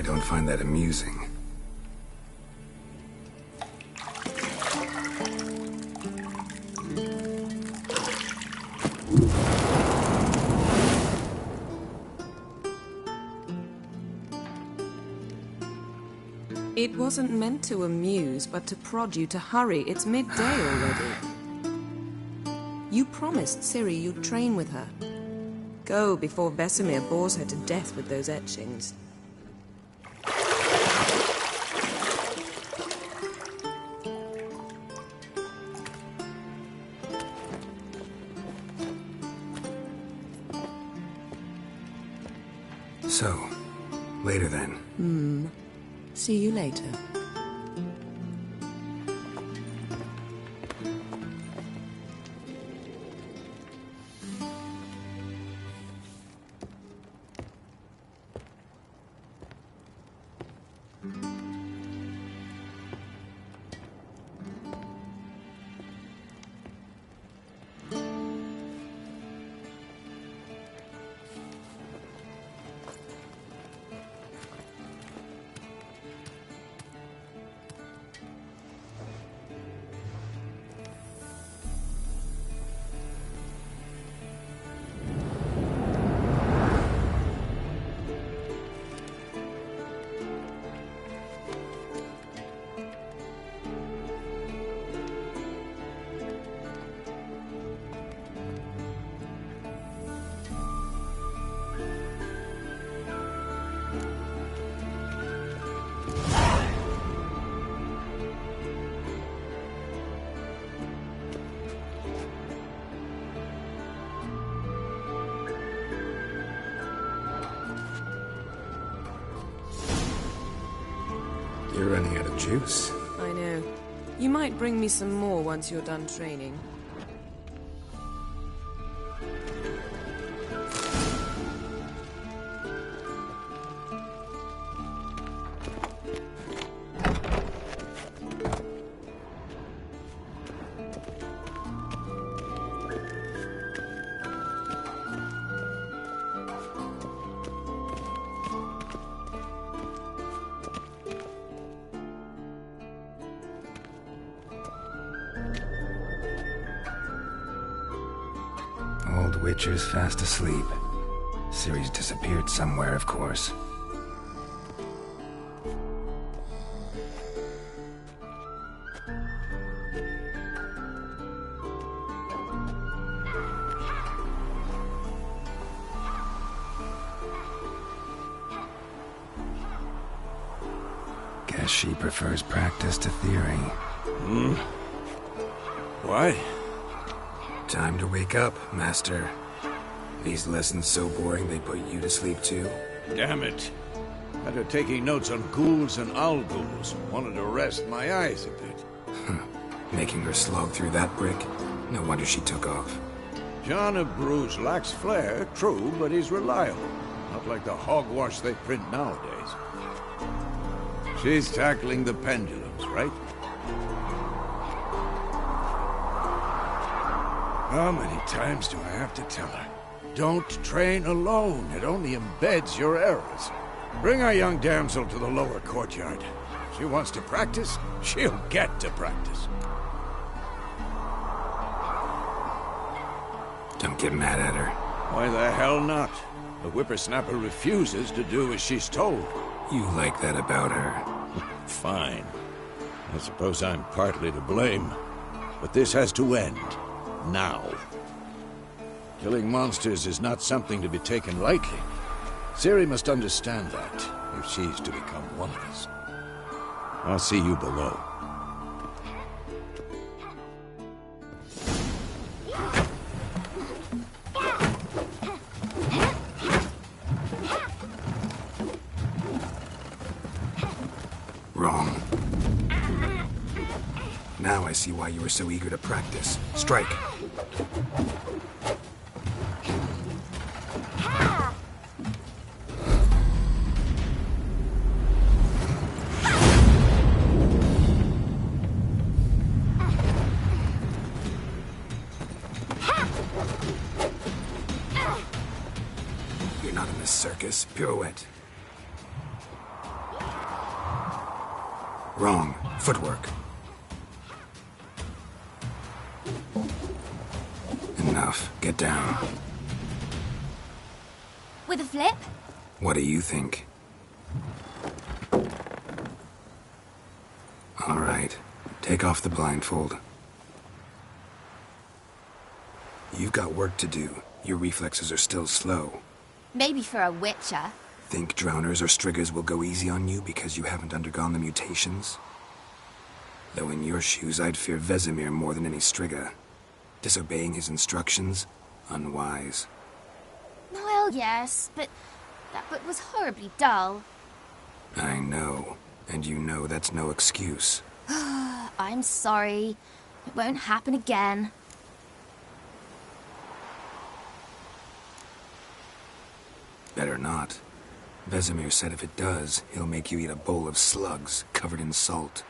don't find that amusing. It wasn't meant to amuse, but to prod you to hurry. It's midday already. You promised Ciri you'd train with her. Go before Vesemir bores her to death with those etchings. So, later then. See you later. You're running out of juice. I know. You might bring me some more once you're done training. Old Witcher's fast asleep. Ciri's disappeared somewhere, of course. Guess she prefers practice to theory. Why? Time to wake up, Master. These lessons so boring they put you to sleep too? Damn it. After taking notes on ghouls and owl ghouls, wanted to rest my eyes a bit. Making her slog through that brick? No wonder she took off. John of Bruges lacks flair, true, but he's reliable. Not like the hogwash they print nowadays. She's tackling the pendulums, right? How many times do I have to tell her? Don't train alone. It only embeds your errors. Bring our young damsel to the lower courtyard. She wants to practice, she'll get to practice. Don't get mad at her. Why the hell not? The whippersnapper refuses to do as she's told. You like that about her. Fine. I suppose I'm partly to blame. But this has to end. Now. Killing monsters is not something to be taken lightly. Ciri must understand that, if she's to become one of us. I'll see you below. Wrong. Now I see why you were so eager to practice. Strike. You're not in this circus. Pirouette. Wrong. Footwork. Enough. Get down. With a flip? What do you think? All right. Take off the blindfold. You've got work to do. Your reflexes are still slow. Maybe for a witcher. Think drowners or striggers will go easy on you because you haven't undergone the mutations? Though in your shoes, I'd fear Vesemir more than any strigger. Disobeying his instructions? Unwise. Well, yes, but that book was horribly dull. I know. And you know that's no excuse. I'm sorry. It won't happen again. Better not. Vesemir said if it does, he'll make you eat a bowl of slugs covered in salt.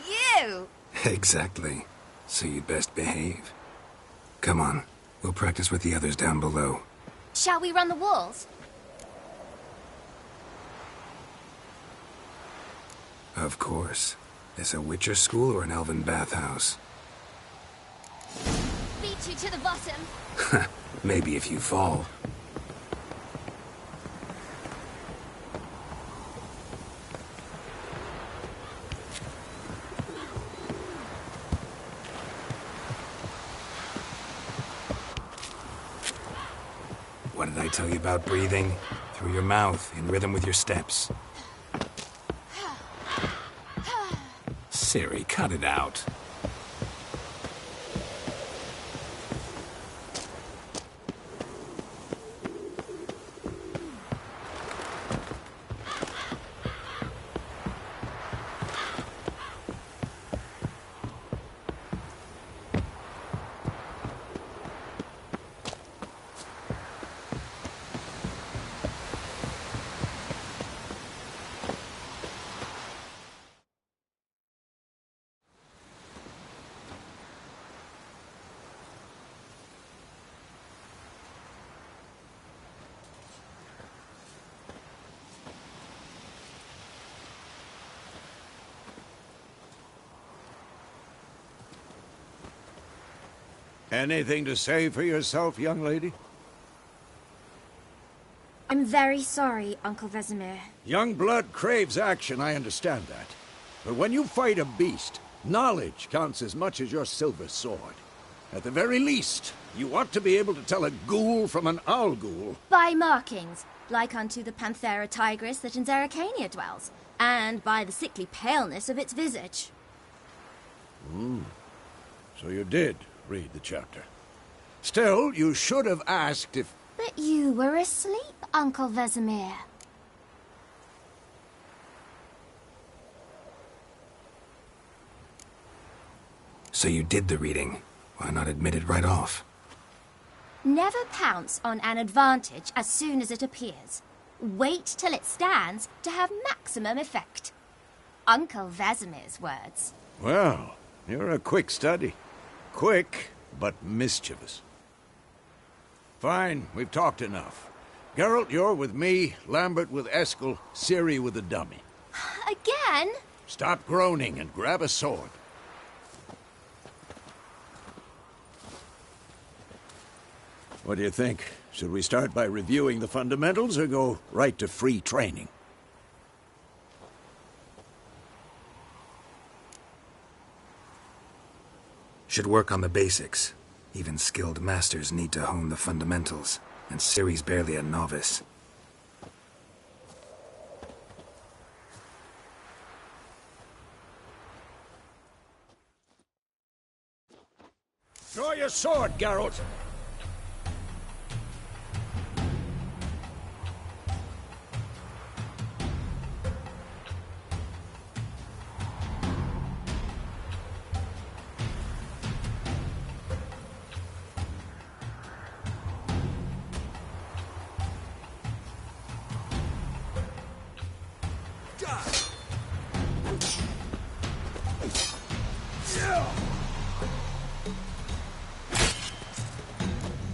You! Exactly. So you'd best behave. Come on. We'll practice with the others down below. Shall we run the walls? Of course. This a Witcher school or an elven bathhouse? Beat you to the bottom. Maybe if you fall. What did I tell you about breathing? Through your mouth, in rhythm with your steps. Ciri, cut it out. Anything to say for yourself, young lady? I'm very sorry, Uncle Vesemir. Young blood craves action, I understand that. But when you fight a beast, knowledge counts as much as your silver sword. At the very least, you ought to be able to tell a ghoul from an owl ghoul. By markings, like unto the Panthera tigris that in Zerrikania dwells, and by the sickly paleness of its visage. So you did read the chapter. Still, you should have asked if... But you were asleep, Uncle Vesemir. So you did the reading. Why not admit it right off? Never pounce on an advantage as soon as it appears. Wait till it stands to have maximum effect. Uncle Vesemir's words. Well, you're a quick study. Quick, but mischievous. Fine, we've talked enough. Geralt, you're with me, Lambert with Eskel, Ciri with the dummy. Again? Stop groaning and grab a sword. What do you think? Should we start by reviewing the fundamentals or go right to free training? Should work on the basics. Even skilled masters need to hone the fundamentals, and Ciri's barely a novice. Draw your sword, Geralt!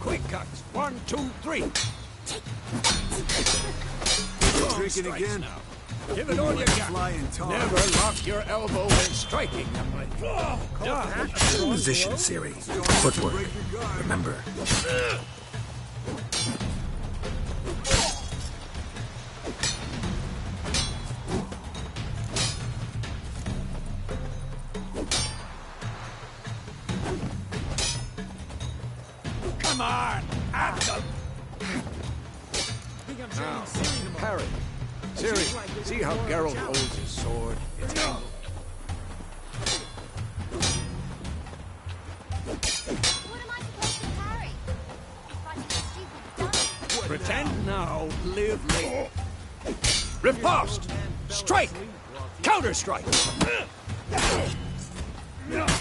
Quick cuts. 1, 2, 3. Drinking again? Now. Give it all you got. Never lock your elbow when striking, young lady. Position, Ciri. Footwork. Remember. Come on! At them! Now, parry. Ciri, see how Geralt holds his sword? It's angled. What am I supposed to parry? Fighting a stupid dummy. Pretend now, live later. Riposte! Strike! Counter-strike!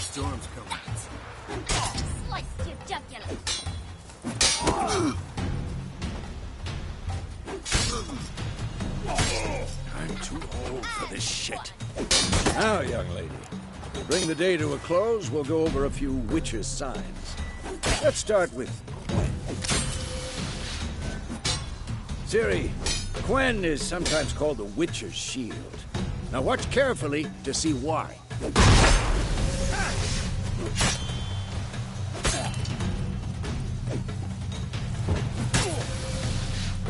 Storm's coming. Sliced your jugular. I'm too old for this shit. Now, young lady, to bring the day to a close, we'll go over a few witches' signs. Let's start with Quen. Ciri, Quen is sometimes called the Witcher's Shield. Now watch carefully to see why.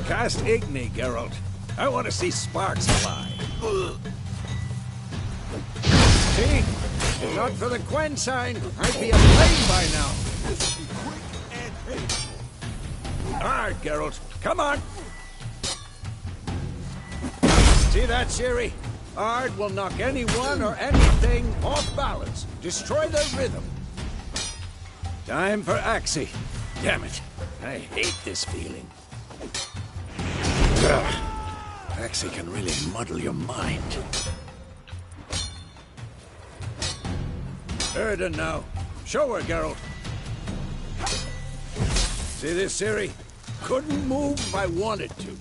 Cast Igni, Geralt. I want to see sparks fly. See? If not for the Quen sign, I'd be aflame by now. All right, Geralt. Come on. See that, Ciri? Ard will knock anyone or anything off balance. Destroy their rhythm. Time for Axii. Damn it. I hate this feeling. Ugh. Axii can really muddle your mind. Erden now. Show her, Geralt. See this, Ciri? Couldn't move if I wanted to.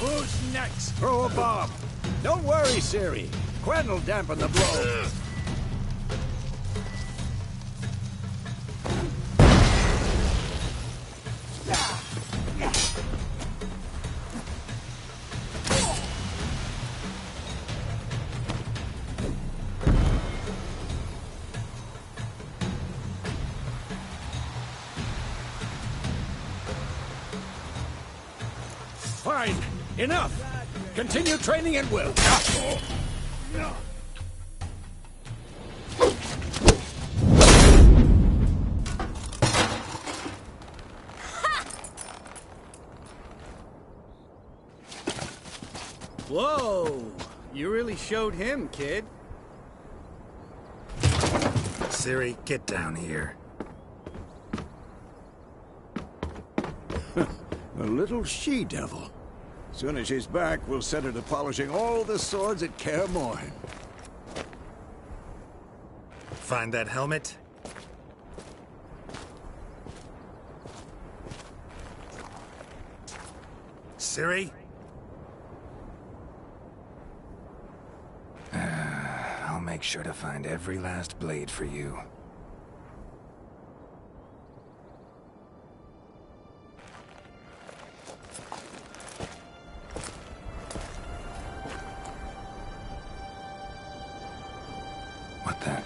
Who's next? Throw a bomb. Don't worry, Ciri. Quen will dampen the blow. Fine. Enough. Continue training at will. Whoa! You really showed him, kid. Ciri, get down here. A little she-devil. Soon as she's back, we'll set her to polishing all the swords at Kaer Morhen. Find that helmet? Ciri? I'll make sure to find every last blade for you. What the?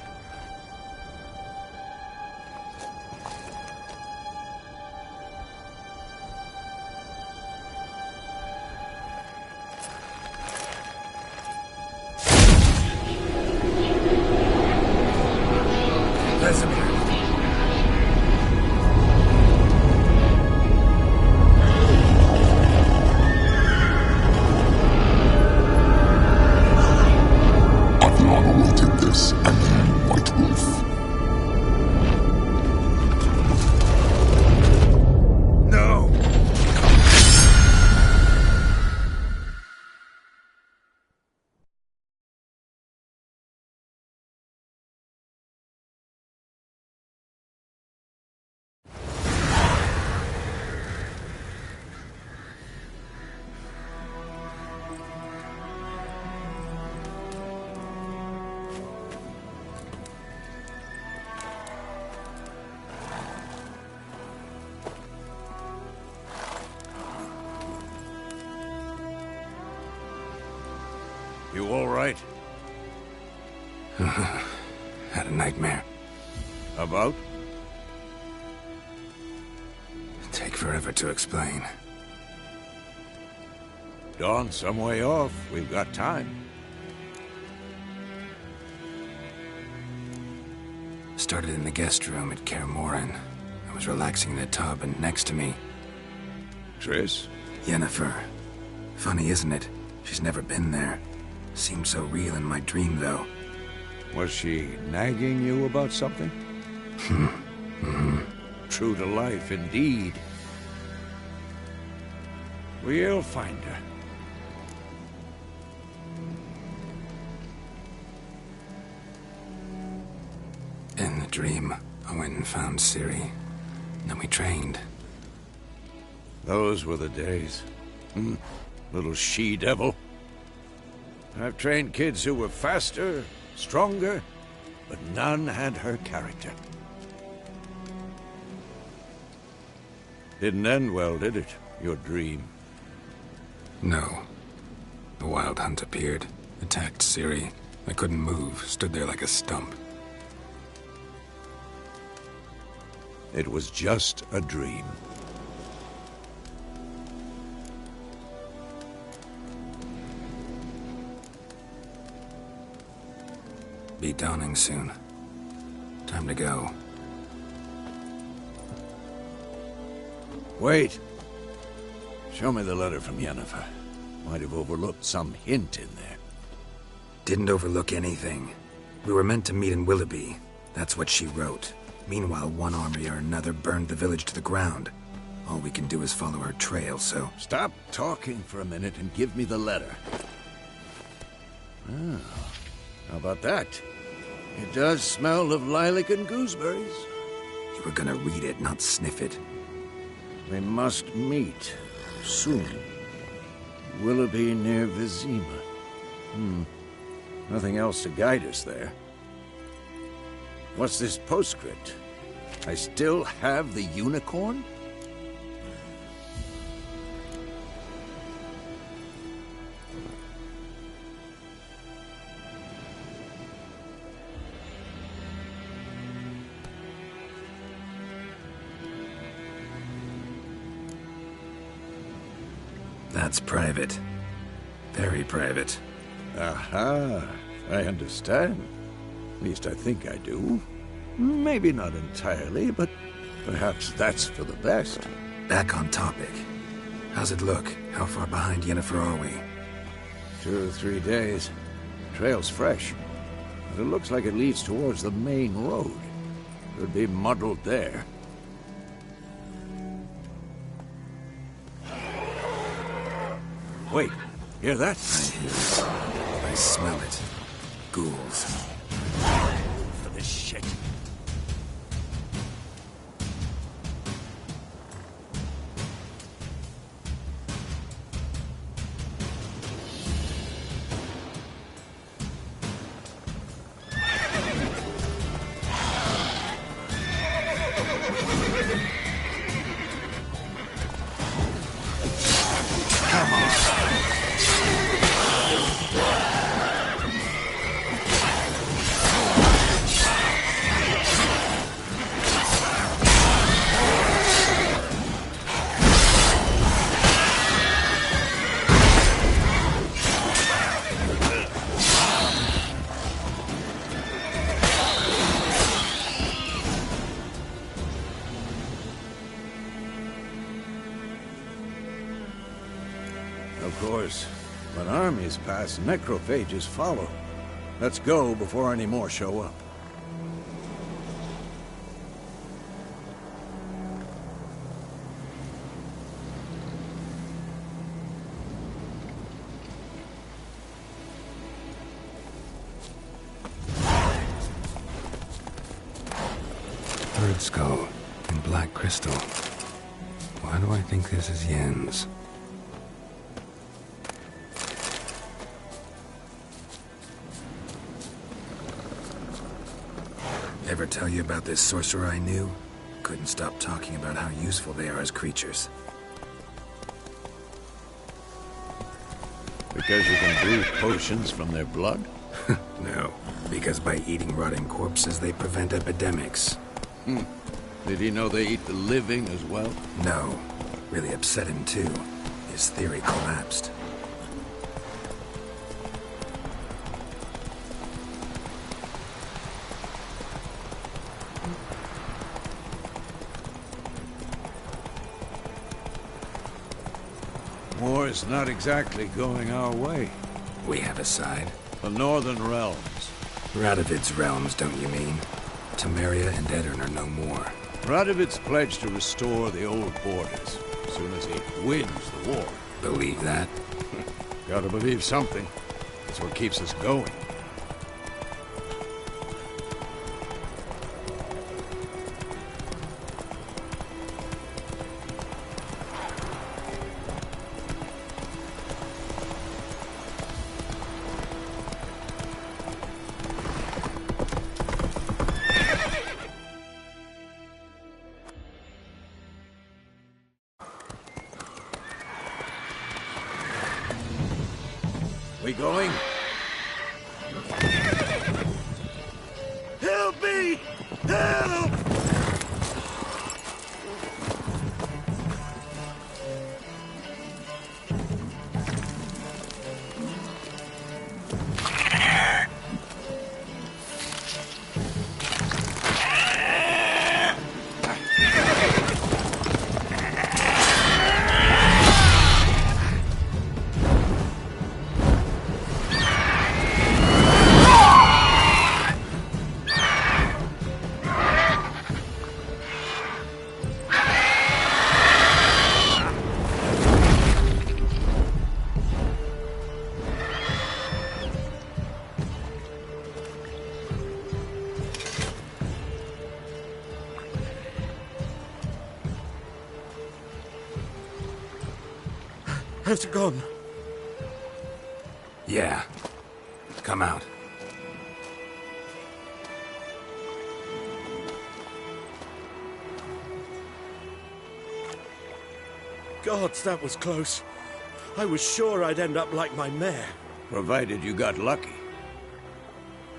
You all right? Had a nightmare. About? Take forever to explain. Dawn's some way off. We've got time. Started in the guest room at Kaer Morhen. I was relaxing in a tub, and next to me, Triss? Yennefer. Funny, isn't it? She's never been there. Seemed so real in my dream, though. Was she nagging you about something? True to life, indeed. We'll find her. In the dream, I went and found Ciri. Then we trained. Those were the days. Little she-devil. I've trained kids who were faster, stronger, but none had her character. Didn't end well, did it? Your dream? No. The Wild Hunt appeared, attacked Ciri. I couldn't move, stood there like a stump. It was just a dream. Be dawning soon. Time to go. Wait. Show me the letter from Yennefer. Might have overlooked some hint in there. Didn't overlook anything. We were meant to meet in Willoughby. That's what she wrote. Meanwhile, one army or another burned the village to the ground. All we can do is follow her trail, so... Stop talking for a minute and give me the letter. Oh, how about that? It does smell of lilac and gooseberries. You were gonna read it, not sniff it. We must meet soon. Willoughby near Vizima. Nothing else to guide us there. What's this postscript? I still have the unicorn? That's private. Very private. Aha, I understand. At least I think I do. Maybe not entirely, but perhaps that's for the best. Back on topic. How's it look? How far behind Yennefer are we? 2 or 3 days. Trail's fresh, but it looks like it leads towards the main road. Could be muddled there. Wait, hear that? I hear it. I smell it. Ghouls. For this shit. Of course, when armies pass, necrophages follow. Let's go before any more show up. Bird skull and black crystal. Why do I think this is Yen's? Ever tell you about this sorcerer I knew? Couldn't stop talking about how useful they are as creatures. Because you can brew potions from their blood? No, because by eating rotting corpses, they prevent epidemics. Did he know they eat the living as well? No. Really upset him, too. His theory collapsed. War's not exactly going our way. We have a side. The Northern Realms. Radovid's realms, don't you mean? Temeria and Edirn are no more. Radovid's pledged to restore the old borders as soon as he wins the war. Believe that? Gotta believe something. That's what keeps us going. We going? Help me! Help! Has it gone? Yeah. Come out. Gods, that was close. I was sure I'd end up like my mare. Provided you got lucky.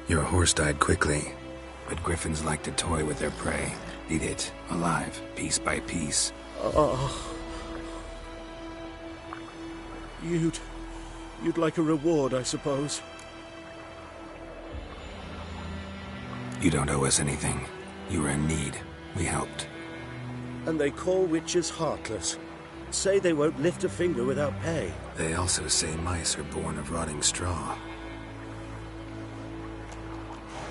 Your horse died quickly, but griffins like to toy with their prey. Eat it, alive, piece by piece. You'd like a reward, I suppose. You don't owe us anything. You were in need. We helped. And they call witches heartless. Say they won't lift a finger without pay. They also say mice are born of rotting straw.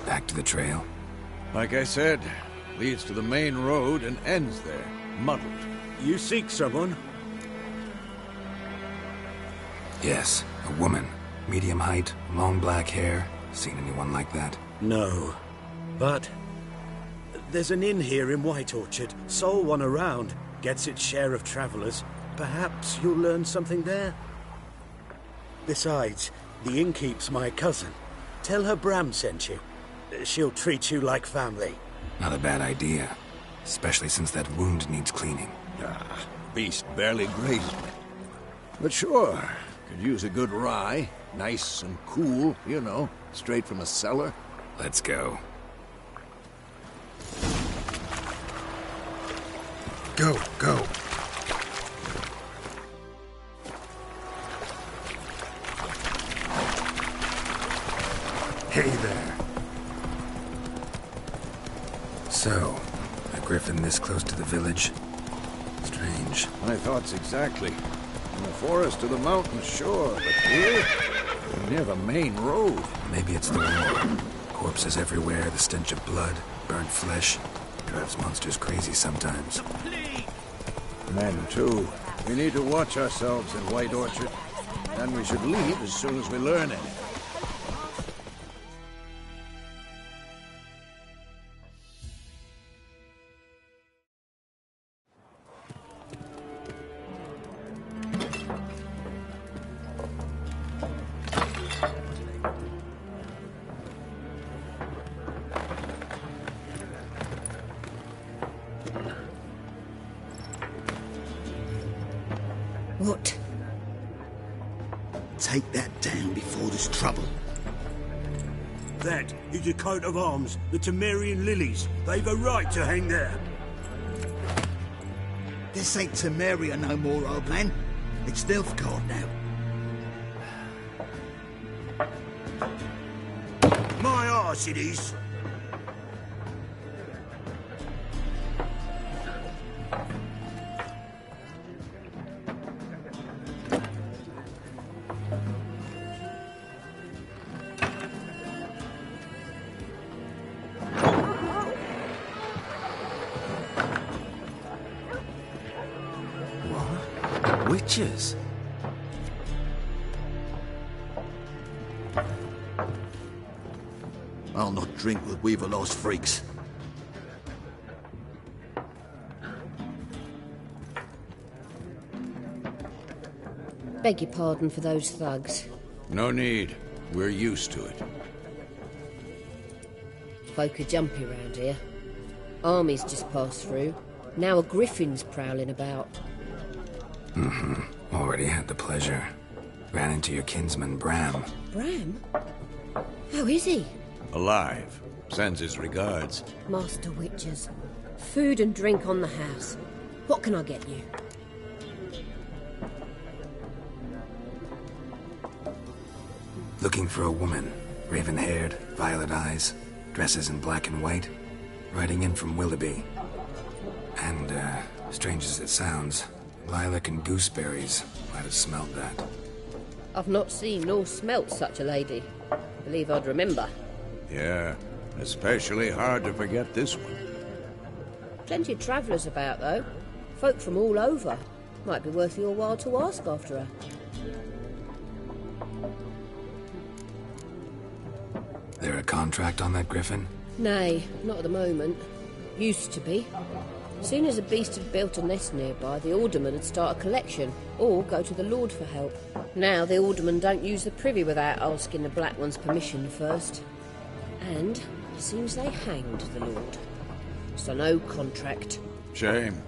Back to the trail? Like I said, leads to the main road and ends there, muddled. You seek someone? Yes, a woman. Medium height, long black hair. Seen anyone like that? No. But there's an inn here in White Orchard. Sole one around. Gets its share of travelers. Perhaps you'll learn something there. Besides, the innkeep's my cousin. Tell her Bram sent you. She'll treat you like family. Not a bad idea. Especially since that wound needs cleaning. Beast barely grazed me. But sure, could use a good rye. Nice and cool, you know, straight from a cellar. Let's go. Go, go. Hey there. So, a griffin this close to the village? Strange. My thoughts exactly. In the forest or the mountains, sure, but here? Near the main road. Maybe it's the war. Corpses everywhere, the stench of blood, burnt flesh. Drives monsters crazy sometimes. Men, too. We need to watch ourselves in White Orchard. And we should leave as soon as we learn anything. What? Take that down before there's trouble. That is a coat of arms, the Temerian lilies. They've a right to hang there. This ain't Temeria no more, old man. It's Nilfgaard now. My arse it is. Witches? I'll not drink with Weaverlaw's freaks. Beg your pardon for those thugs. No need. We're used to it. Folk are jumpy round here. Armies just passed through. Now a griffin's prowling about. Already had the pleasure. Ran into your kinsman, Bram. Bram? How is he? Alive. Sends his regards. Master Witches. Food and drink on the house. What can I get you? Looking for a woman. Raven-haired, violet eyes, dresses in black and white. Riding in from Willoughby. And, strange as it sounds, lilac and gooseberries. Might have smelled that. I've not seen nor smelt such a lady. Believe I'd remember. Yeah, especially hard to forget this one. Plenty of travellers about, though. Folk from all over. Might be worth your while to ask after her. There a contract on that griffin? Nay, not at the moment. Used to be. Soon as a beast had built a nest nearby, the alderman would start a collection, or go to the Lord for help. Now the alderman don't use the privy without asking the Black One's permission first. And it seems they hanged the Lord. So no contract. Shame.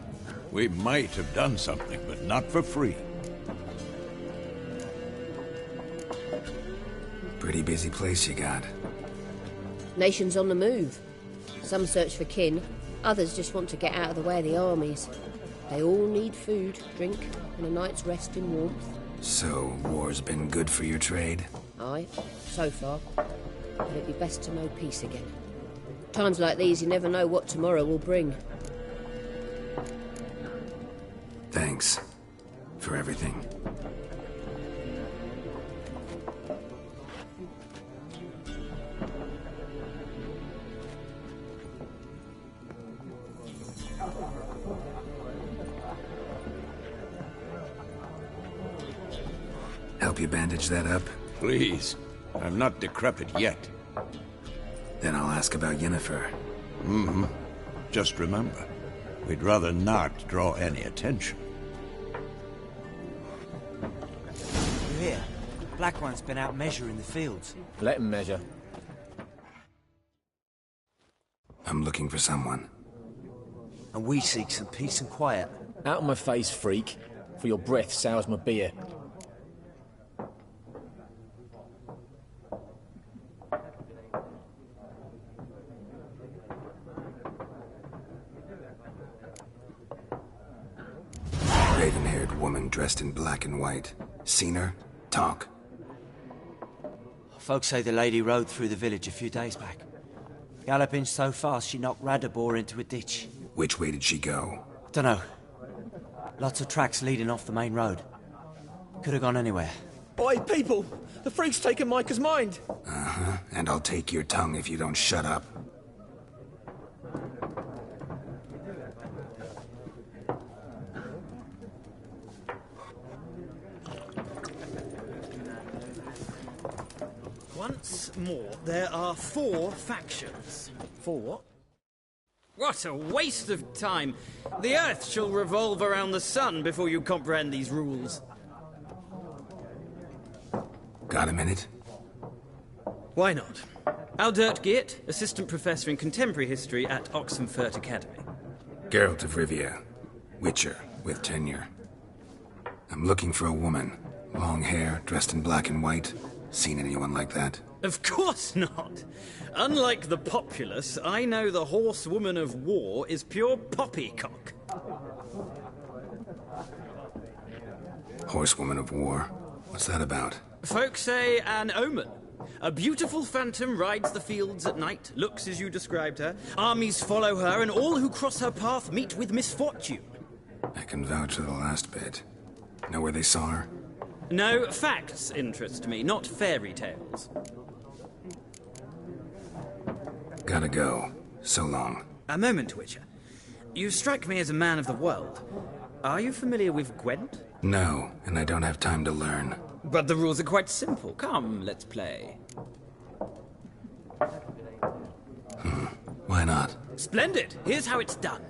We might have done something, but not for free. Pretty busy place you got. Nations on the move. Some search for kin, others just want to get out of the way of the armies. They all need food, drink, and a night's rest in warmth. So, war's been good for your trade? Aye, so far. But it'd be best to know peace again. Times like these, you never know what tomorrow will bring. Thanks. For everything. Help you bandage that up? Please. I'm not decrepit yet. Then I'll ask about Yennefer. Just remember, we'd rather not draw any attention. You hear? Black One's been out measuring the fields. Let him measure. I'm looking for someone. And we seek some peace and quiet. Out of my face, freak. For your breath sours my beer. Raven-haired woman dressed in black and white. Seen her? Talk. Folks say the lady rode through the village a few days back. Galloping so fast she knocked Radabor into a ditch. Which way did she go? Dunno. Lots of tracks leading off the main road. Could have gone anywhere. Oi, people! The freak's taken Micah's mind! Uh-huh. And I'll take your tongue if you don't shut up. Once more, there are 4 factions. 4 what? What a waste of time! The Earth shall revolve around the sun before you comprehend these rules. Got a minute? Why not? Aldert Geert, Assistant Professor in Contemporary History at Oxenfurt Academy. Geralt of Rivia. Witcher, with tenure. I'm looking for a woman. Long hair, dressed in black and white. Seen anyone like that? Of course not. Unlike the populace, I know the horsewoman of war is pure poppycock. Horsewoman of war? What's that about? Folks say an omen. A beautiful phantom rides the fields at night, looks as you described her. Armies follow her, and all who cross her path meet with misfortune. I can vouch for the last bit. Know where they saw her? No, facts interest me, not fairy tales. Gotta go. So long. A moment, Witcher. You strike me as a man of the world. Are you familiar with Gwent? No, and I don't have time to learn. But the rules are quite simple. Come, let's play. Why not? Splendid! Here's how it's done.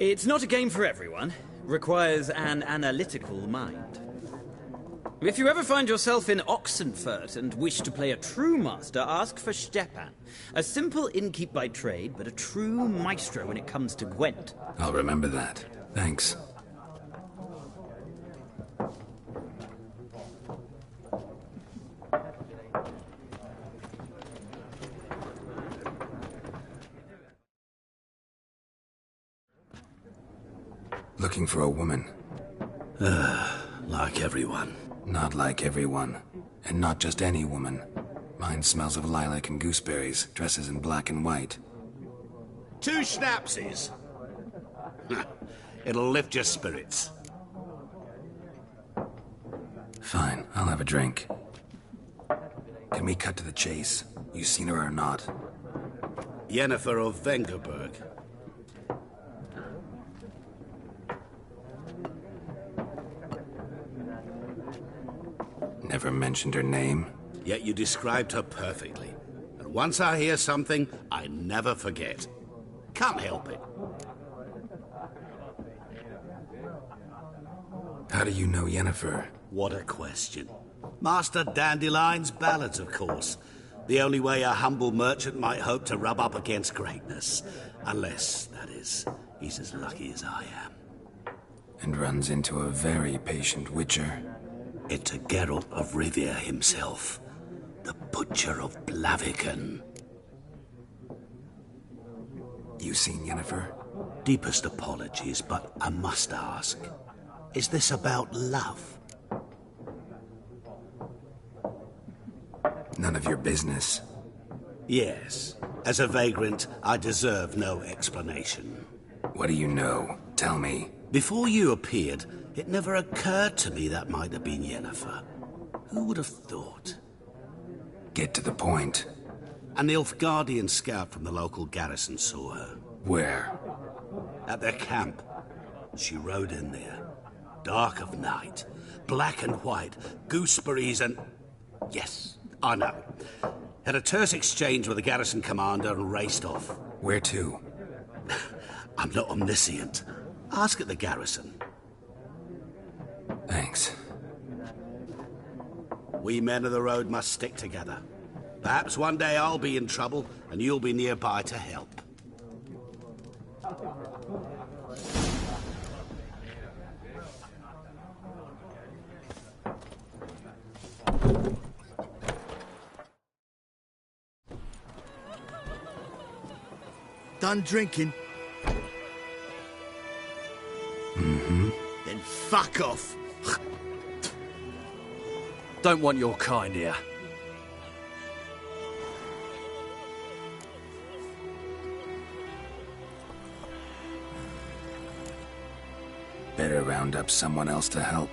It's not a game for everyone. Requires an analytical mind. If you ever find yourself in Oxenfurt and wish to play a true master, ask for Stepan. A simple innkeep by trade, but a true maestro when it comes to Gwent. I'll remember that. Thanks. Looking for a woman. Like everyone. Not like everyone. And not just any woman. Mine smells of lilac and gooseberries, dresses in black and white. 2 schnapsies. It'll lift your spirits. Fine, I'll have a drink. Can we cut to the chase? You seen her or not? Yennefer of Vengerberg. Never mentioned her name. Yet you described her perfectly. And once I hear something, I never forget. Can't help it. How do you know Yennefer? What a question. Master Dandelion's ballads, of course. The only way a humble merchant might hope to rub up against greatness. Unless, that is, he's as lucky as I am. And runs into a very patient witcher. It's a Geralt of Rivia himself. The Butcher of Blaviken. You seen Yennefer? Deepest apologies, but I must ask. Is this about love? None of your business. Yes. As a vagrant, I deserve no explanation. What do you know? Tell me. Before you appeared, it never occurred to me that might have been Yennefer. Who would have thought? Get to the point. An Nilfgaardian scout from the local garrison saw her. Where? At their camp. She rode in there. Dark of night. Black and white. Gooseberries and... Yes, I know. Had a terse exchange with the garrison commander and raced off. Where to? I'm not omniscient. Ask at the garrison. Thanks. We men of the road must stick together. Perhaps one day I'll be in trouble and you'll be nearby to help. Done drinking? Mm-hmm. Then fuck off. Don't want your kind here. Better round up someone else to help.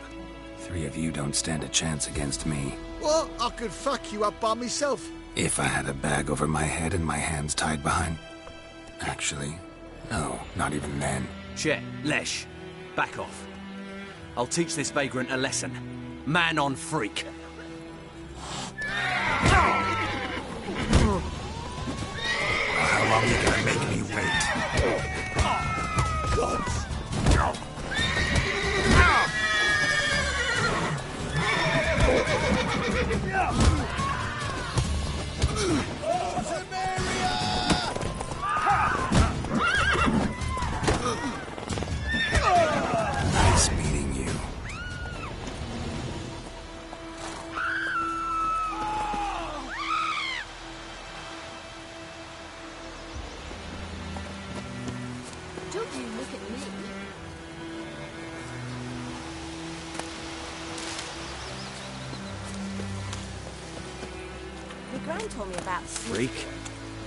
3 of you don't stand a chance against me. Well, I could fuck you up by myself. If I had a bag over my head and my hands tied behind... Actually, no, not even then. Chet, Lesh, back off. I'll teach this vagrant a lesson. Man on freak. How long are you gonna make me wait? Nice meeting you. Don't you look at me. My gran told me about the Freak.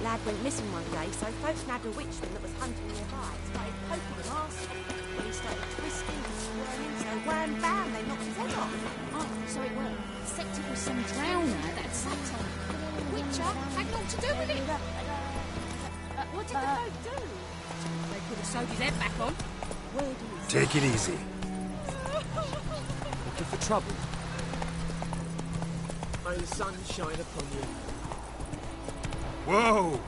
lad went missing one day, so folks nabbed a witchman that was hunting nearby and started poking him arsehole. When he started twisting and squirming, so wham bam, they knocked his head off. Oh, so it was. Except it was some drowner that had sacked on it. Witcher had naught to do with it. What did the folk do? They could have sewed his head back on. Where do you Take it easy. Looking for trouble? May the sun shine upon you. Whoa!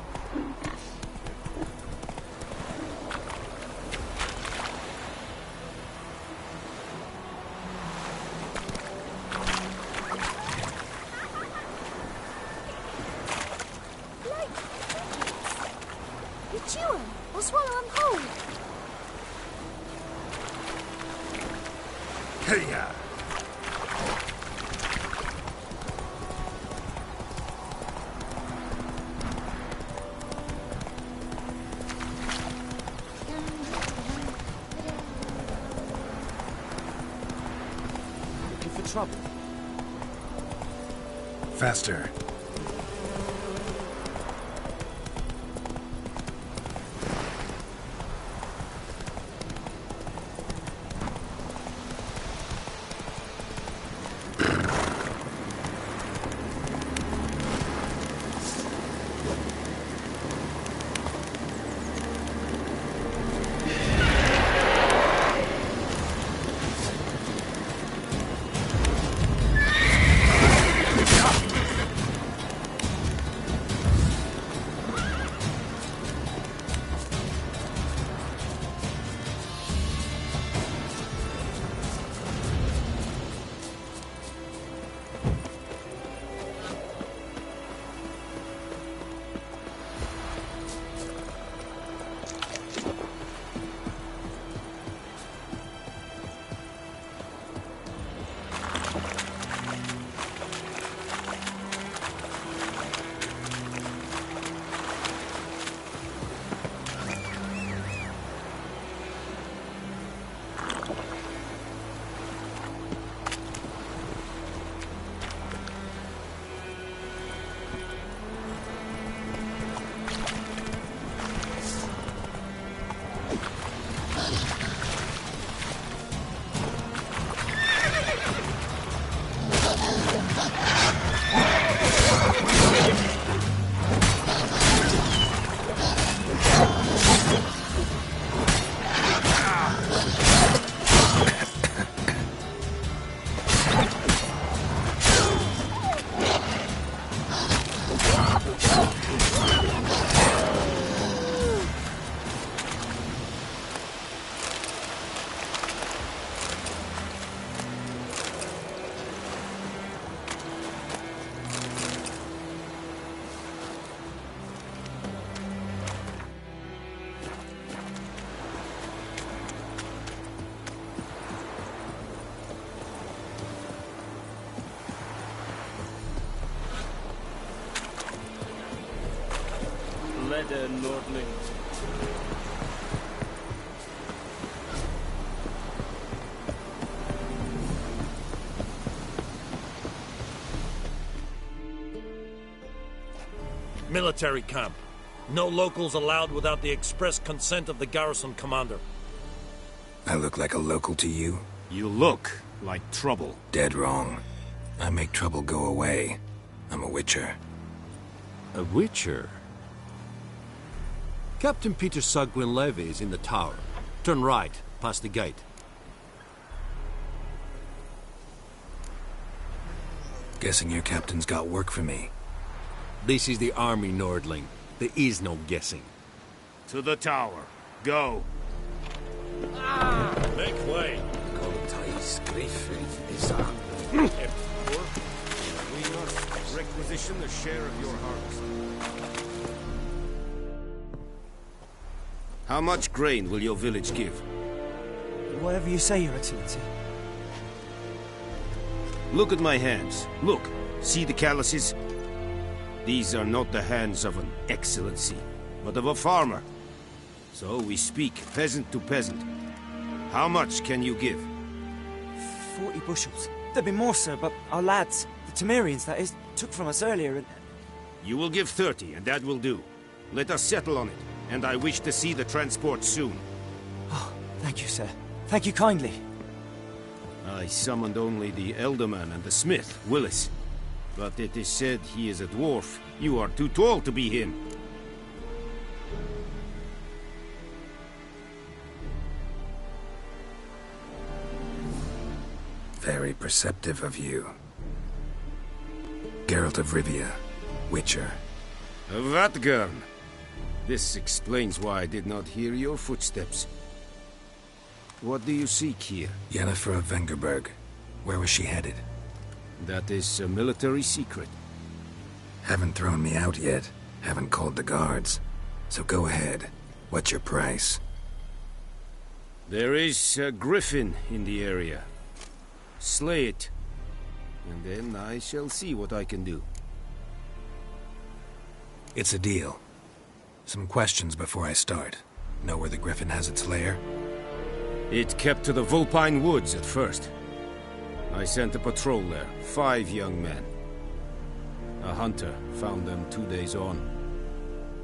Hey-ya! Looking for trouble? Faster. Leder Nordling. Military camp. No locals allowed without the express consent of the garrison commander. I look like a local to you? You look like trouble. Dead wrong. I make trouble go away. I'm a witcher. A witcher? Captain Peter Sagwin Levy is in the tower. Turn right, past the gate. Guessing your captain's got work for me. This is the army, Nordling. There is no guessing. To the tower. Go. Make way. We must requisition the share of your harvest. How much grain will your village give? Whatever you say, Your Excellency. Look at my hands. Look. See the calluses? These are not the hands of an excellency, but of a farmer. So we speak peasant to peasant. How much can you give? 40 bushels. There'd be more, sir, but our lads, the Temerians, that is, took from us earlier and... You will give 30, and that will do. Let us settle on it, and I wish to see the transport soon. Oh, thank you, sir. Thank you kindly. I summoned only the Elderman and the smith, Willis. But it is said he is a dwarf. You are too tall to be him. Very perceptive of you. Geralt of Rivia, Witcher. Vatgern! This explains why I did not hear your footsteps. What do you seek here? Yennefer of Vengerberg. Where was she headed? That is a military secret. Haven't thrown me out yet. Haven't called the guards. So go ahead. What's your price? There is a griffin in the area. slay it. And then I shall see what I can do. It's a deal. Some questions before I start. Know where the griffin has its lair? It kept to the Vulpine Woods at first. I sent a patrol there, 5 young men. A hunter found them 2 days on.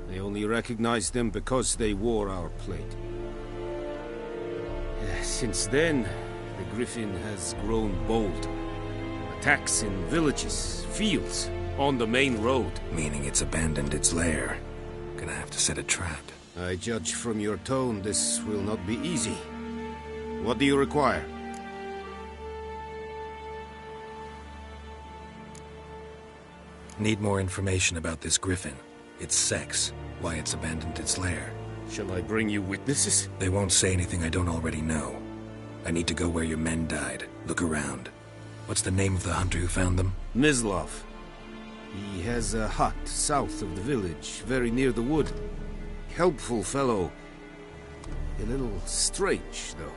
They only recognized them because they wore our plate. Since then, the griffin has grown bold. Attacks in villages, fields, on the main road. Meaning it's abandoned its lair. Gonna have to set a trap. I judge from your tone this will not be easy. What do you require? Need more information about this griffin. Its sex, why it's abandoned its lair. Shall I bring you witnesses? They won't say anything I don't already know. I need to go where your men died. Look around. What's the name of the hunter who found them? Mislav. He has a hut south of the village, very near the wood. Helpful fellow. A little strange, though.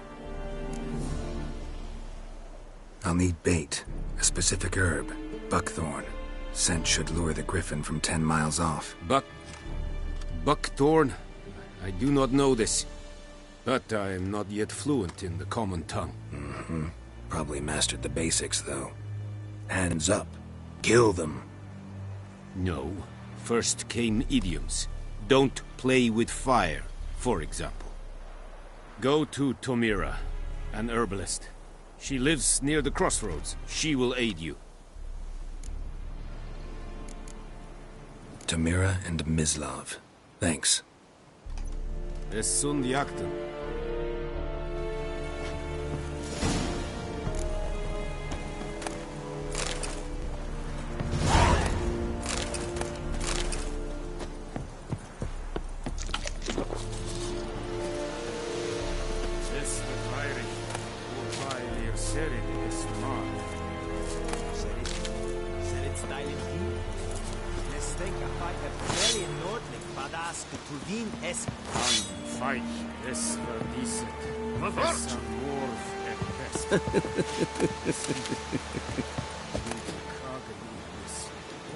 I'll need bait. A specific herb. Buckthorn. Scent should lure the griffin from 10 miles off. Buckthorn? I do not know this. But I am not yet fluent in the common tongue. Mm-hmm. Probably mastered the basics, though. Hands up. Kill them. No. First came idioms. Don't play with fire, for example. Go to Tomira, an herbalist. She lives near the crossroads. She will aid you. Tomira and Mislav. Thanks. Es sunt jakten.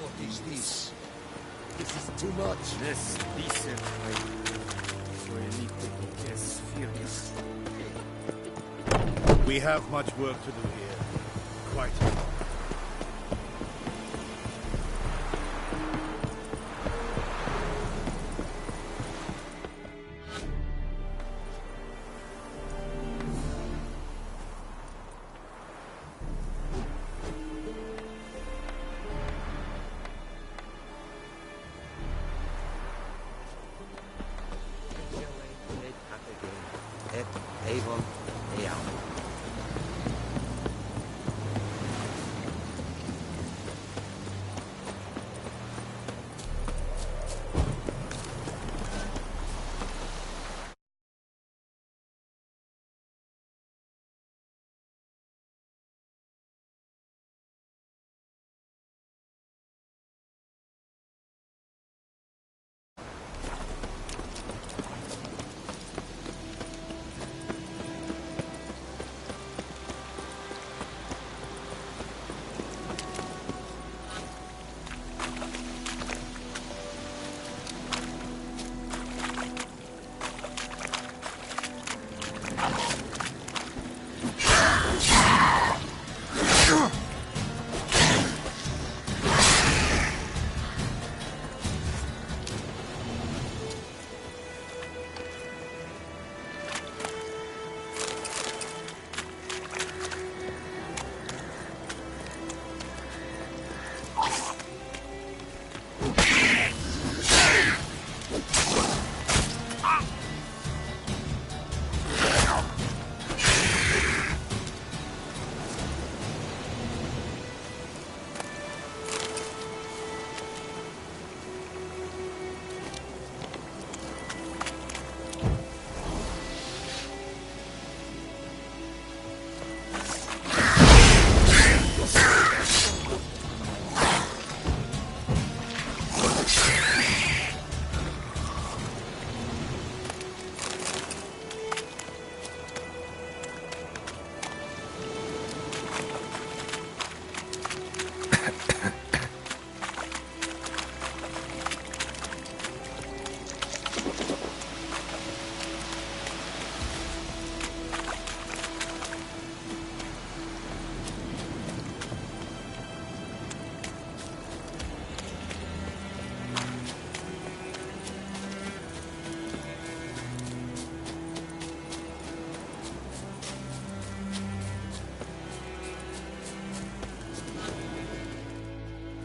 What is this? This is too much. We have much work to do here. Quite.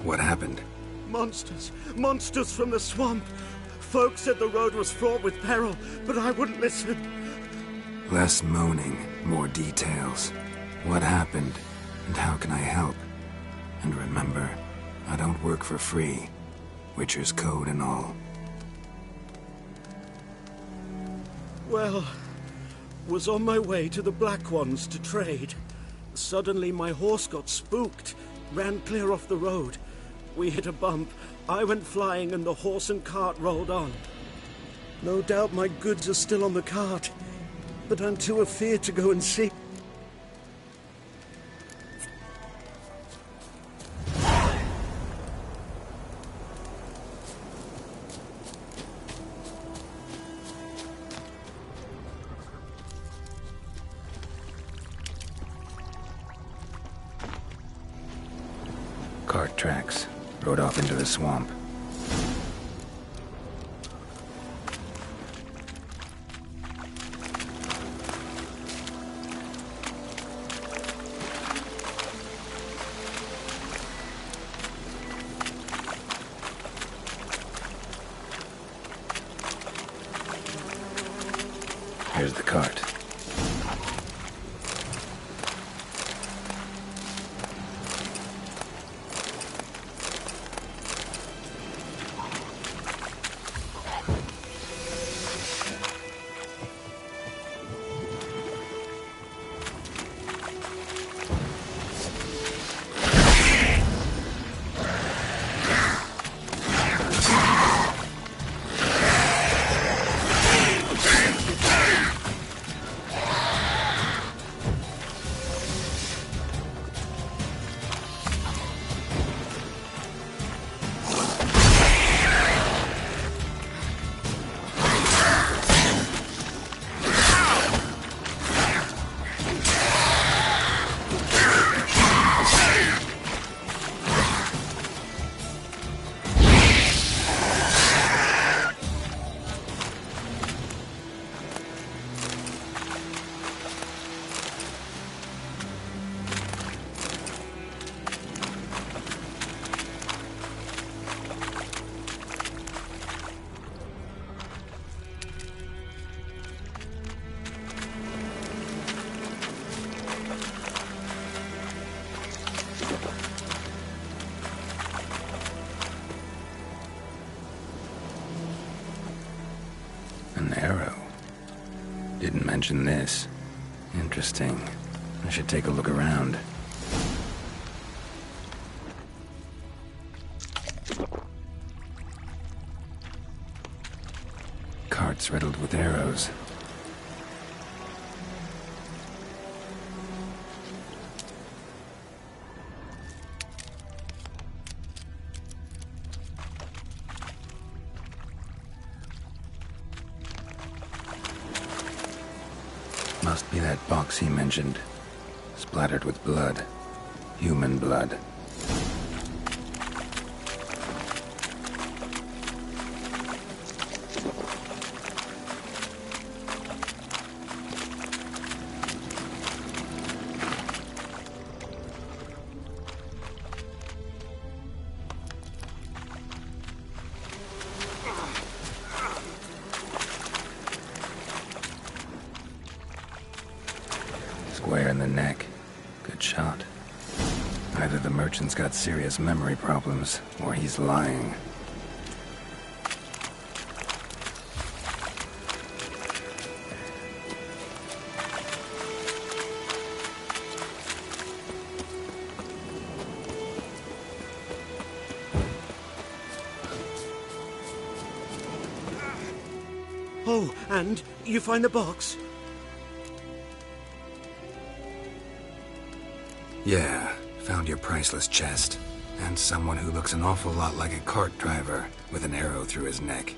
What happened? Monsters! Monsters from the swamp! Folks said the road was fraught with peril, but I wouldn't listen. Less moaning, more details. What happened, and how can I help? And remember, I don't work for free. Witcher's code and all. Well, was on my way to the Black Ones to trade. Suddenly my horse got spooked, ran clear off the road. We hit a bump, I went flying and the horse and cart rolled on. No doubt my goods are still on the cart, but I'm too afeard to go and see. Cart tracks. Rode off into the swamp. Here's the cart. An arrow. Didn't mention this. Interesting. I should take a look around. Carts riddled with arrows. Must be that box he mentioned. Splattered with blood. Human blood. Square in the neck. Good shot. Either the merchant's got serious memory problems, or he's lying. Oh, and you find the box? Yeah, found your priceless chest. And someone who looks an awful lot like a cart driver, with an arrow through his neck.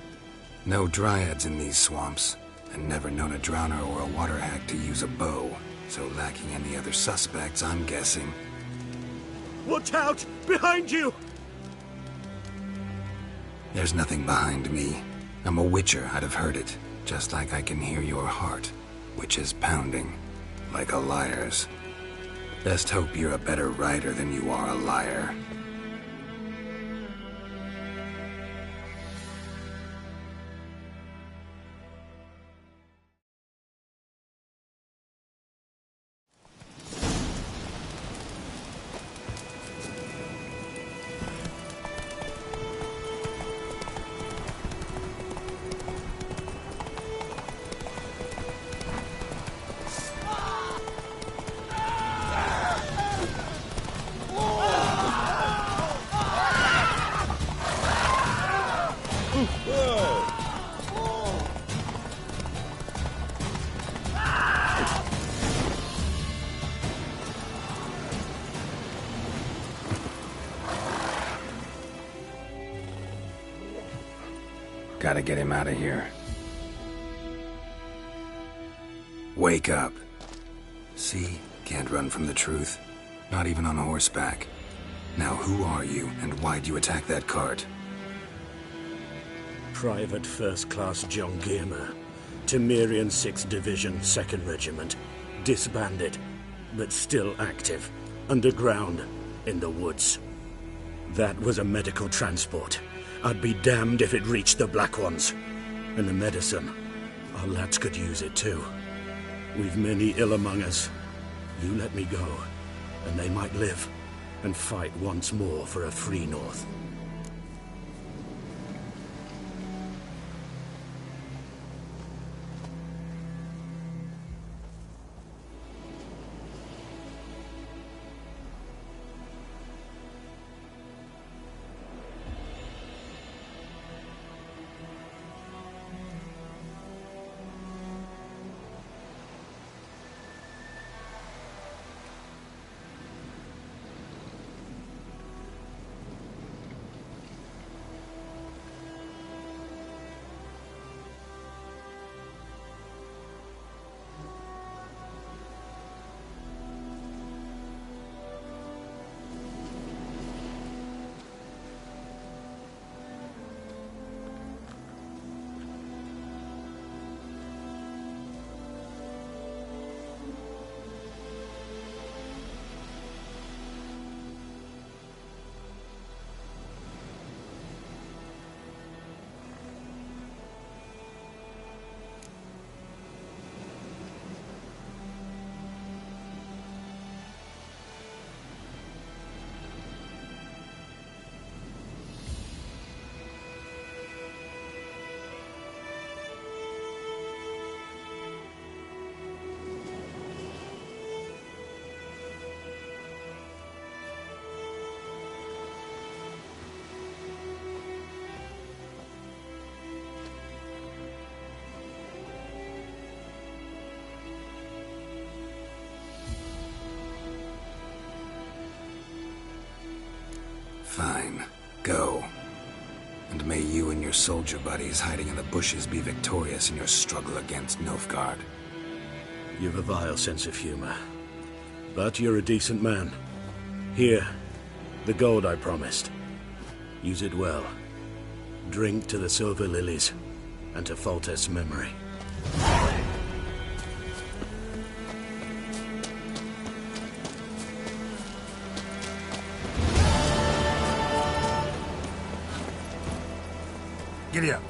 No dryads in these swamps, and never known a drowner or a water hack to use a bow. So lacking any other suspects, I'm guessing. Watch out! Behind you! There's nothing behind me. I'm a witcher, I'd have heard it. Just like I can hear your heart, which is pounding, like a liar's. Best hope you're a better rider than you are a liar. Gotta get him out of here. Wake up. See? Can't run from the truth. Not even on horseback. Now who are you, and why'd you attack that cart? Private First Class John Giermer. Temerian 6th Division, 2nd Regiment. Disbanded, but still active. Underground, in the woods. That was a medical transport. I'd be damned if it reached the Black Ones. And the medicine. Our lads could use it too. We've many ill among us. You let me go, and they might live, and fight once more for a free North. Fine. Go. And may you and your soldier buddies hiding in the bushes be victorious in your struggle against Nilfgaard. You've a vile sense of humor. But you're a decent man. Here, the gold I promised. Use it well. Drink to the silver lilies, and to Foltest's memory. Giddy up.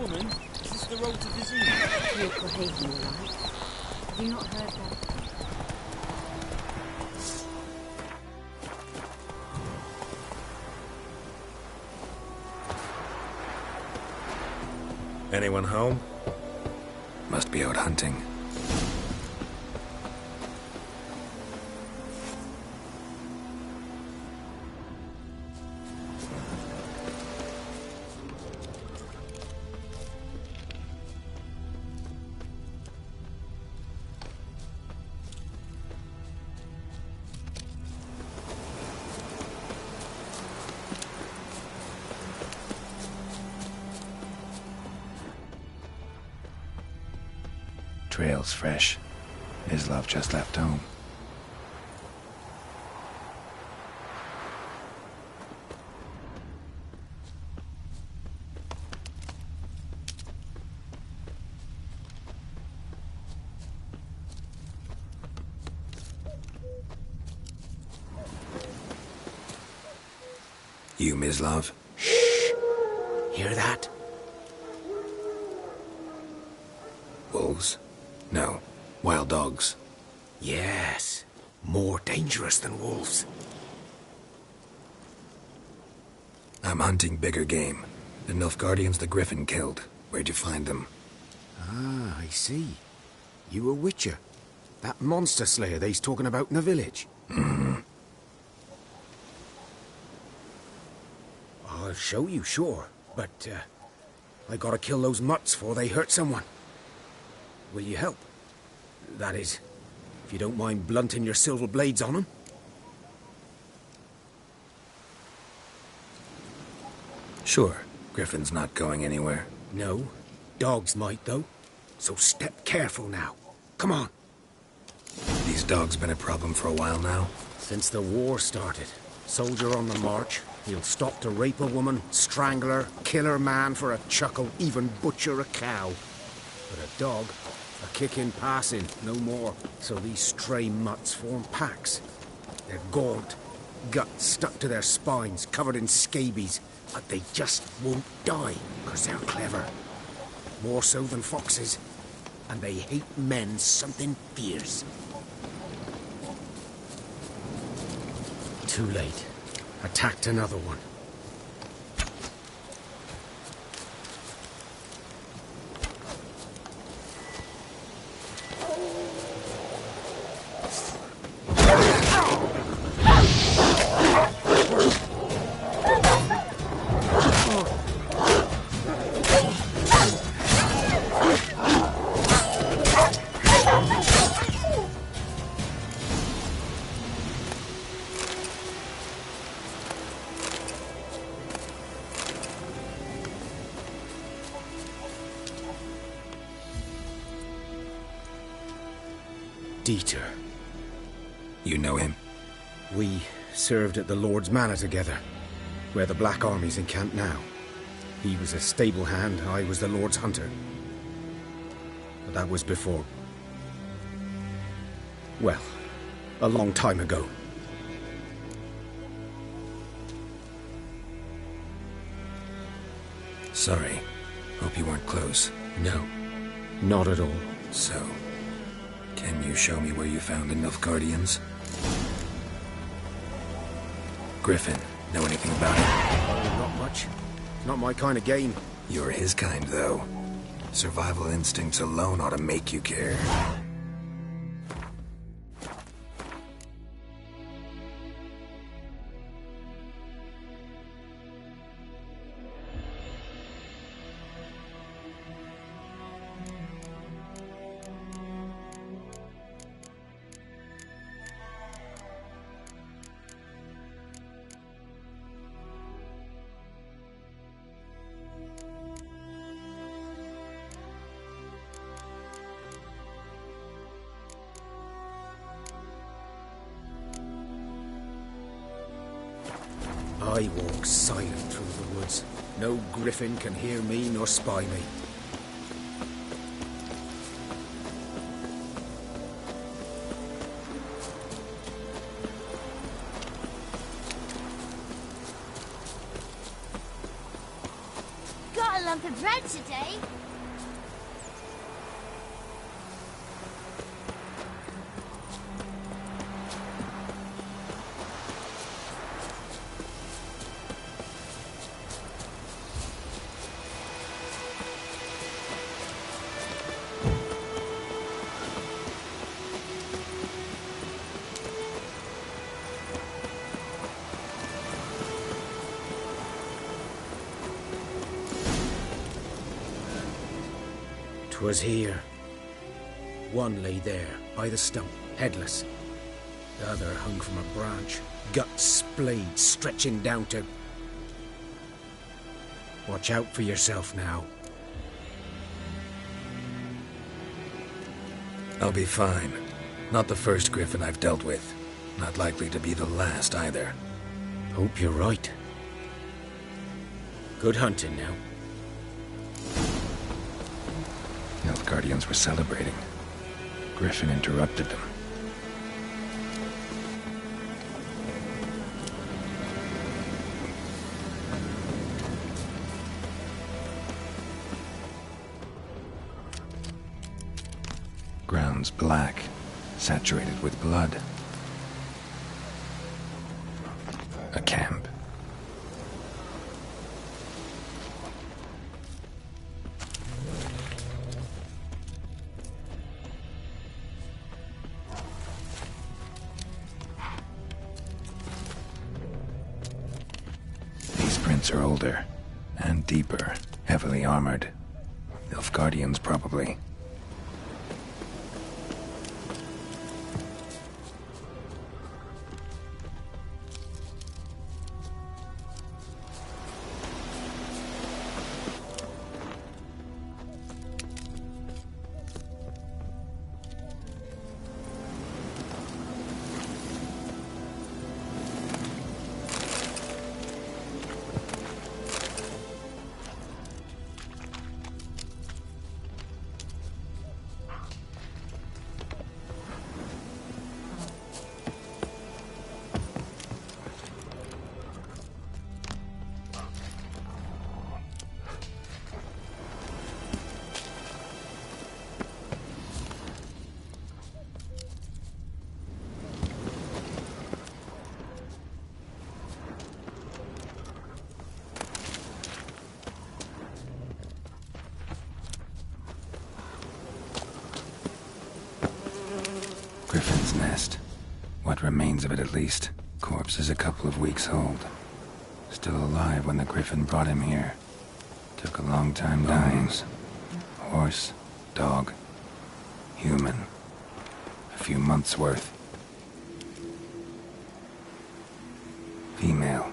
Woman, is this the road to Vizima? You're Cohaven, all right. Have you not heard that? Anyone home? Must be out hunting. Trail's fresh. Mislav just left home. You, Mislav? Shh! Hear that? Wolves? No. Wild dogs. Yes. More dangerous than wolves. I'm hunting bigger game. The Nilfgaardians the Griffin killed. Where'd you find them? Ah, I see. You a witcher? That monster slayer they's talking about in the village? I'll show you, sure. But, I gotta kill those mutts before they hurt someone. Will you help? That is, if you don't mind blunting your silver blades on them. Sure. Griffin's not going anywhere. No. Dogs might, though. So step careful now. Come on. These dogs been a problem for a while now? Since the war started. Soldier on the march. He'll stop to rape a woman, strangle her, kill her man for a chuckle, even butcher a cow. But a dog, a kick in passing, no more. So these stray mutts form packs. They're gaunt, guts stuck to their spines, covered in scabies. But they just won't die, because they're clever. More so than foxes. And they hate men something fierce. Too late. Attacked another one. Dieter. You know him? We served at the Lord's Manor together, where the Black Army's encamped now. He was a stable hand, I was the Lord's hunter. But that was before... well, a long time ago. Sorry. Hope you weren't close. No, not at all. So, can you show me where you found the Nilfgaardians? Griffin, know anything about it? Not much. Not my kind of game. You're his kind, though. Survival instincts alone ought to make you care. I walk silent through the woods. No griffin can hear me nor spy me. Got a lump of bread today? Was here. One lay there, by the stump, headless. The other hung from a branch, guts splayed, stretching down to... Watch out for yourself now. I'll be fine. Not the first griffin I've dealt with. Not likely to be the last, either. Hope you're right. Good hunting now. Nilfgaardians were celebrating. Griffin interrupted them. Ground's black, saturated with blood. A camp. Prints are older and deeper, heavily armored. Nilfgaardians, probably. Griffin's nest. What remains of it, at least. Corpse is a couple of weeks old. Still alive when the Griffin brought him here. Took a long time dying. Horse, dog, human. A few months' worth. Female.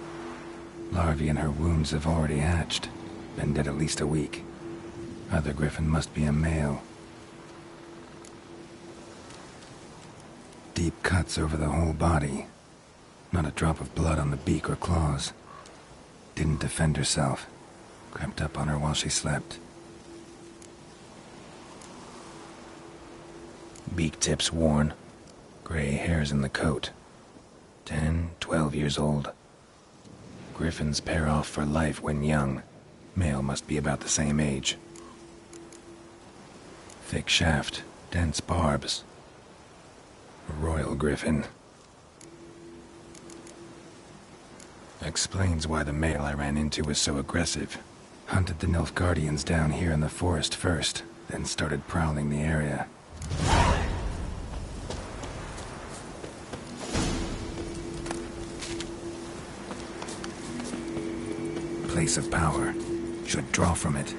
Larvae in her wounds have already hatched. Been dead at least a week. Other Griffin must be a male. Deep cuts over the whole body. Not a drop of blood on the beak or claws. Didn't defend herself. Crept up on her while she slept. Beak tips worn. Gray hairs in the coat. 10, 12 years old. Griffins pair off for life when young. Male must be about the same age. Thick shaft, dense barbs. Royal Griffin. Explains why the male I ran into was so aggressive. Hunted the Nilfgaardians down here in the forest first, then started prowling the area. Place of power. Should draw from it.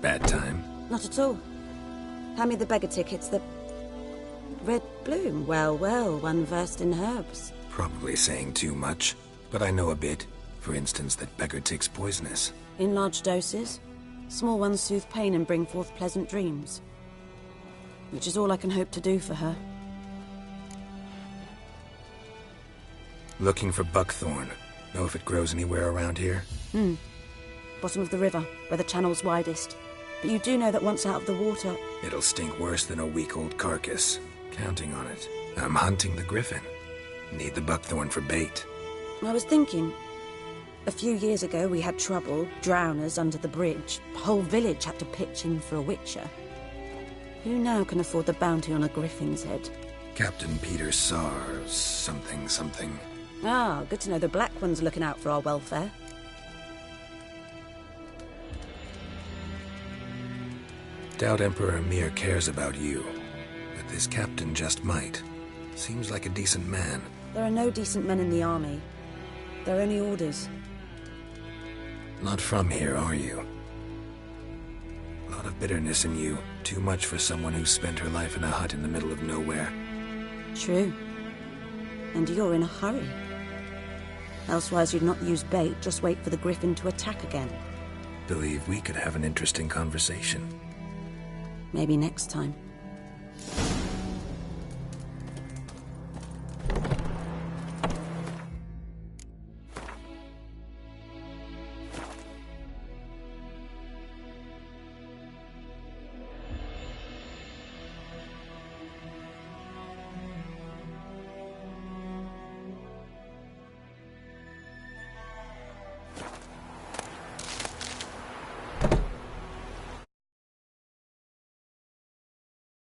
Bad time? Not at all. Hand me the beggar tickets, the... Red Bloom. Well, well, one versed in herbs. Probably saying too much, but I know a bit. For instance, that beggar tick's poisonous. In large doses. Small ones soothe pain and bring forth pleasant dreams. Which is all I can hope to do for her. Looking for buckthorn. Know if it grows anywhere around here? Bottom of the river, where the channel's widest. But you do know that once out of the water... It'll stink worse than a week-old carcass. Counting on it. I'm hunting the griffin. Need the buckthorn for bait. I was thinking... A few years ago we had trouble, drowners under the bridge. The whole village had to pitch in for a witcher. Who now can afford the bounty on a griffin's head? Captain Peter Sars, something. Ah, good to know the Black One's looking out for our welfare. Doubt Emperor Emhyr cares about you, but this captain just might. Seems like a decent man. There are no decent men in the army. They're only orders. Not from here, are you? A lot of bitterness in you. Too much for someone who spent her life in a hut in the middle of nowhere. True. And you're in a hurry. Elsewise you'd not use bait, just wait for the griffin to attack again. Believe we could have an interesting conversation. Maybe next time.